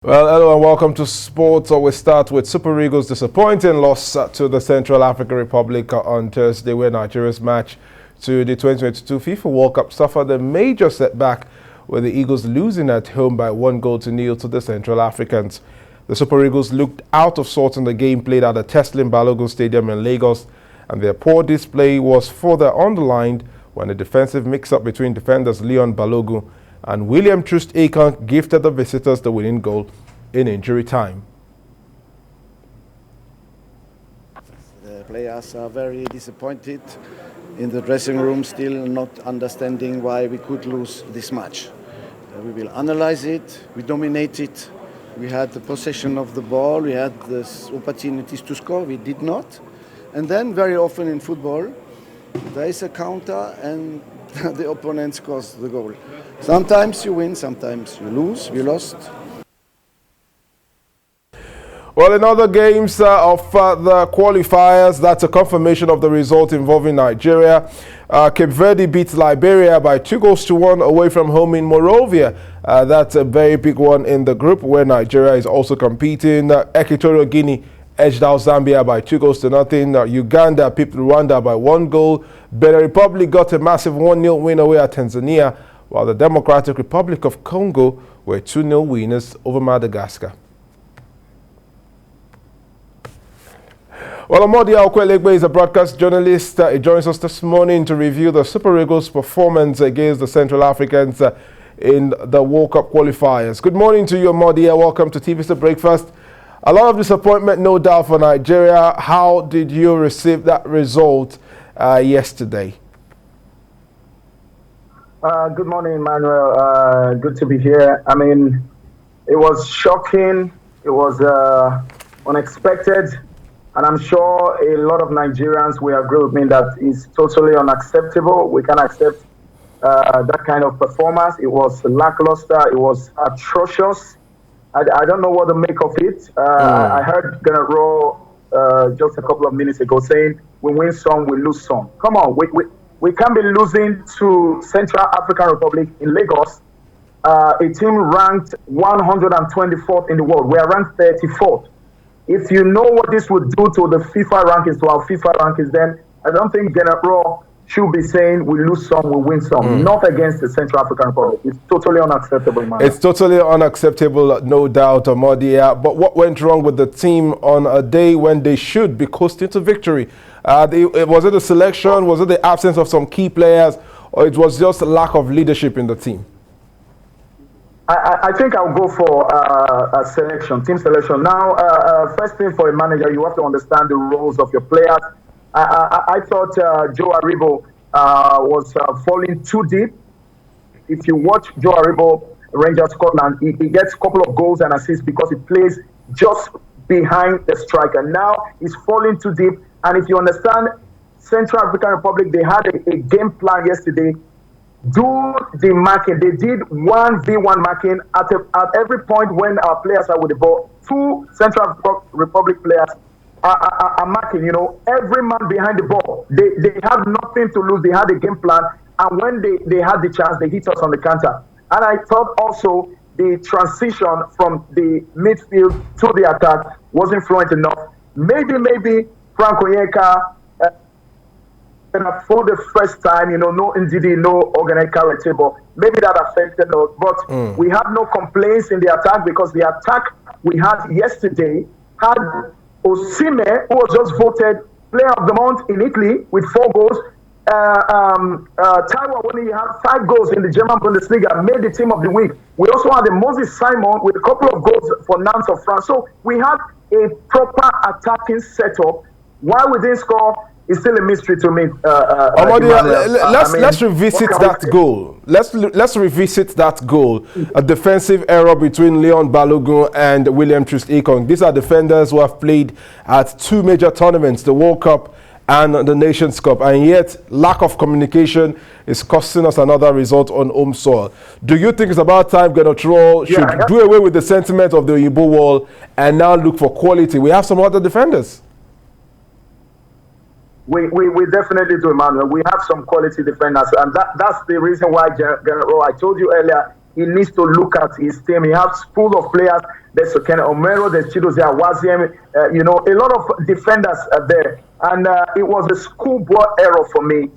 Well, hello and welcome to Sports. We start with Super Eagles' disappointing loss to the Central African Republic on Thursday, where Nigeria's match to the 2022 FIFA World Cup suffered a major setback, with the Eagles losing at home by 1-0 to the Central Africans. The Super Eagles looked out of sorts in the game played at the Teslim Balogun Stadium in Lagos, and their poor display was further underlined when a defensive mix-up between defenders Leon Balogun and William Troost-Ekong gifted the visitors the winning goal in injury time. The players are very disappointed in the dressing room, still not understanding why we could lose this match. We will analyze it, we dominated, we had the possession of the ball, we had the opportunities to score, we did not. And then very often in football, there is a counter and the opponent scores the goal. Sometimes you win, sometimes you lose. We lost. Well, in other games of the qualifiers, that's a confirmation of the result involving Nigeria. Cape Verde beat Liberia by 2-1 away from home in Monrovia. That's a very big one in the group where Nigeria is also competing. Equatorial Guinea edged out Zambia by 2-0. Uganda pipped Rwanda by 1 goal. Benin Republic got a massive 1-0 win away at Tanzania, while the Democratic Republic of Congo were 2-0 winners over Madagascar. Well, Amodi Aokwelegbe is a broadcast journalist. He joins us this morning to review the Super Eagles' performance against the Central Africans in the World Cup qualifiers. Good morning to you, Amodi. Welcome to TVC Breakfast. A lot of disappointment, no doubt, for Nigeria. How did you receive that result yesterday? Good morning, Manuel. Good to be here. I mean, it was shocking. It was unexpected. And I'm sure a lot of Nigerians will agree with me that it's totally unacceptable. We can't accept that kind of performance. It was lackluster. It was atrocious. I don't know what to make of it. I heard Ghana Raw just a couple of minutes ago saying, we win some, we lose some. Come on, we can't be losing to Central African Republic in Lagos, a team ranked 124th in the world. We are ranked 34th. If you know what this would do to the FIFA rankings, to our FIFA rankings, then I don't think Ghana Raw should be saying we lose some, we win some. Not against the Central African Republic. It's totally unacceptable, man. It's totally unacceptable, no doubt, Amodia. But what went wrong with the team on a day when they should be coasting to victory? Was it the selection? Was it the absence of some key players? Or it was just a lack of leadership in the team? I think I'll go for a selection, team selection. Now, first thing for a manager, you have to understand the roles of your players. I thought Joe Aribo was falling too deep. If you watch Joe Aribo, Rangers Scotland, he gets a couple of goals and assists because he plays just behind the striker. Now he's falling too deep. And if you understand, Central African Republic, they had a game plan yesterday. Do the marking. They did 1v1 marking at every point when our players are with the ball. Two Central Republic players are marking, you know, every man behind the ball. They had nothing to lose. They had a game plan. And when they had the chance, they hit us on the counter. And I thought also the transition from the midfield to the attack wasn't fluent enough. Maybe Frank Onyeka, for the first time, you know, no Ndidi, no organic character, maybe that affected us. But we have no complaints in the attack because the attack we had yesterday had Osimhen, who was just voted Player of the Month in Italy with 4 goals. Taiwo, when he had 5 goals in the German Bundesliga, made the team of the week. We also had Moses Simon with a couple of goals for Nantes of France. So we had a proper attacking setup. Why we didn't score? It's still a mystery to me. Let's revisit that goal. Let's revisit that goal. A defensive error between Leon Balogun and William Troost-Ekong. These are defenders who have played at 2 major tournaments, the World Cup and the Nations Cup, and yet lack of communication is costing us another result on home soil. Do you think it's about time Ghana should do away with the sentiment of the Oyibo wall and now look for quality? We have some other defenders. We definitely do, Emmanuel. We have some quality defenders, and that's the reason why I told you earlier, he needs to look at his team. He has full of players there's Ken Omero, there's Chidozie Awaziem, you know, a lot of defenders are there. And it was a schoolboy error for me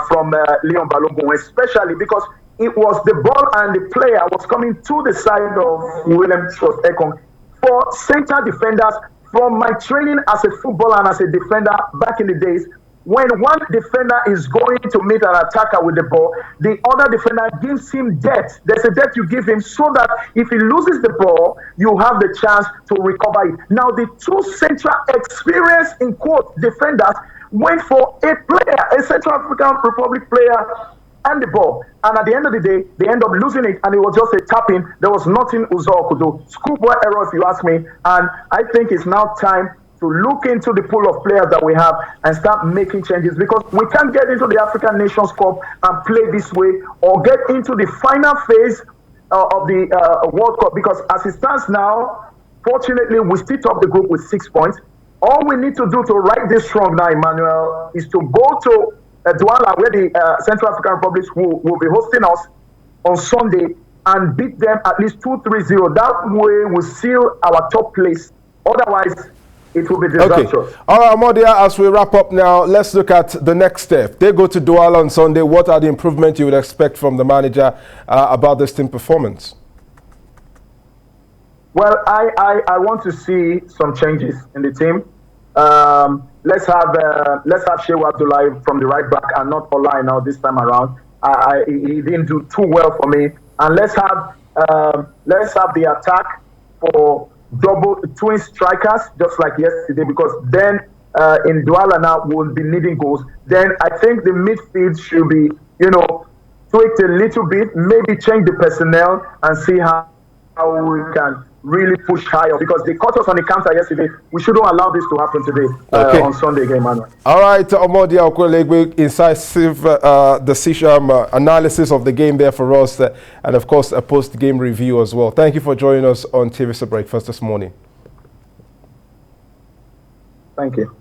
from Leon Balogun, especially because it was the ball and the player was coming to the side of William Troost-Ekong. For center defenders, from my training as a footballer and as a defender back in the days, when one defender is going to meet an attacker with the ball, the other defender gives him depth. There's a depth you give him so that if he loses the ball, you have the chance to recover it. Now, the two central experienced, in quote, defenders went for a player, a Central African Republic player, and the ball. And at the end of the day, they end up losing it, and it was just a tapping. There was nothing Uzor could do. Schoolboy error, if you ask me. And I think it's now time to look into the pool of players that we have and start making changes, because we can't get into the African Nations Cup and play this way, or get into the final phase of the World Cup, because as it stands now, fortunately, we still top the group with 6 points. All we need to do to right this wrong now, Emmanuel, is to go to Douala, where the Central African Republic will be hosting us on Sunday, and beat them at least 2-3-0. That way we seal our top place. Otherwise, it will be disastrous. Okay. All right, Amodia, as we wrap up now, let's look at the next step. They go to Douala on Sunday. What are the improvements you would expect from the manager about this team performance? Well, I want to see some changes in the team. Let's have Shehu Abdullahi from the right back and not Olai now this time around. He didn't do too well for me. And let's have the attack for double twin strikers, just like yesterday, because then in Douala now we'll be needing goals. Then I think the midfield should be, you know, tweaked a little bit, maybe change the personnel and see how we can really push higher, because they caught us on the counter yesterday. We shouldn't allow this to happen today on Sunday game, Manuel. All right, Omodia Okwelegbe, incisive decision analysis of the game there for us, and of course a post-game review as well. Thank you for joining us on TVC Breakfast this morning. Thank you.